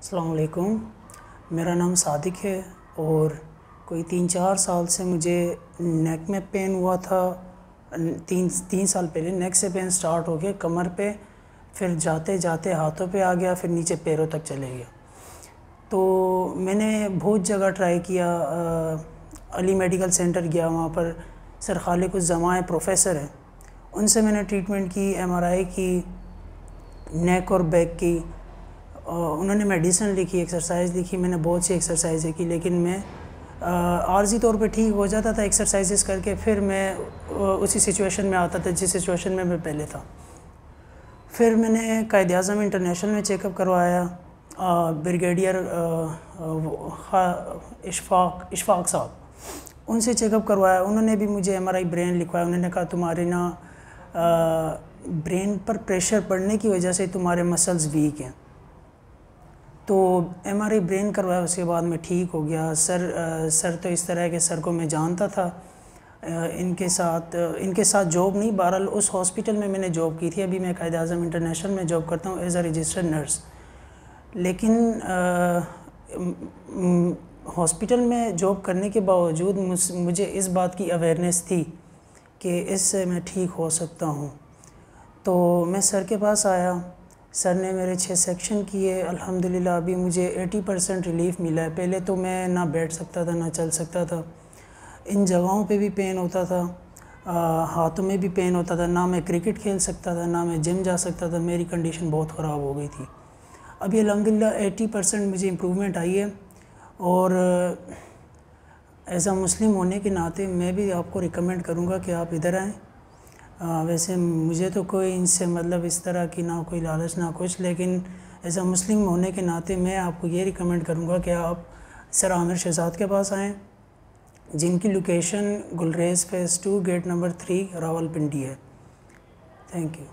अस्सलाम वालेकुम। मेरा नाम सादिक है और कोई 3-4 साल से मुझे नेक में पेन हुआ था। तीन साल पहले नेक से पेन स्टार्ट हो गया कमर पे, फिर जाते जाते हाथों पे आ गया, फिर नीचे पैरों तक चले गया। तो मैंने बहुत जगह ट्राई किया, अली मेडिकल सेंटर गया, वहाँ पर सर खालिक उस जमाए प्रोफेसर हैं, उनसे मैंने ट्रीटमेंट की, एमआरआई की, नेक और बैक की। उन्होंने मेडिसिन लिखी, एक्सरसाइज लिखी, मैंने बहुत सी एक्सरसाइजें की, लेकिन मैं आर्जी तौर पे ठीक हो जाता था एक्सरसाइजेस करके, फिर मैं उसी सिचुएशन में आता था जिस सिचुएशन में मैं पहले था। फिर मैंने कायद-ए-आज़म इंटरनेशनल में चेकअप करवाया, ब्रिगेडियर इशफाक साहब, उनसे चेकअप करवाया। उन्होंने भी मुझे एमआरआई ब्रेन लिखवाया। उन्होंने कहा तुम्हारे ना ब्रेन पर प्रेशर पड़ने की वजह से तुम्हारे मसल्स वीक हैं। तो एमआरआई ब्रेन करवाया, उसके बाद मैं ठीक हो गया। सर तो इस तरह के सर को मैं जानता था, इनके साथ जॉब नहीं, बहरहाल उस हॉस्पिटल में मैंने जॉब की थी। अभी मैं कायद-ए-आज़म इंटरनेशनल में जॉब करता हूँ एज अ रजिस्टर्ड नर्स। लेकिन हॉस्पिटल में जॉब करने के बावजूद मुझे इस बात की अवेयरनेस थी कि इससे मैं ठीक हो सकता हूँ। तो मैं सर के पास आया, सर ने मेरे 6 सेक्शन किए। अल्हम्दुलिल्लाह अभी मुझे 80% रिलीफ़ मिला है। पहले तो मैं ना बैठ सकता था, ना चल सकता था, इन जगहों पे भी पेन होता था, हाथों में भी पेन होता था, ना मैं क्रिकेट खेल सकता था, ना मैं जिम जा सकता था। मेरी कंडीशन बहुत ख़राब हो गई थी। अभी अल्हम्दुलिल्लाह 80% मुझे इम्प्रूवमेंट आई है। और एज़ अ मुस्लिम होने के नाते मैं भी आपको रिकमेंड करूँगा कि आप इधर आएँ। वैसे मुझे तो कोई इनसे मतलब इस तरह की ना कोई लालच ना कुछ, लेकिन एज़ अ मुस्लिम होने के नाते मैं आपको ये रिकमेंड करूँगा कि आप सर आमिर शहज़ाद के पास आएँ, जिनकी location Gulrez phase 2 gate number 3 Rawalpindi है। Thank you.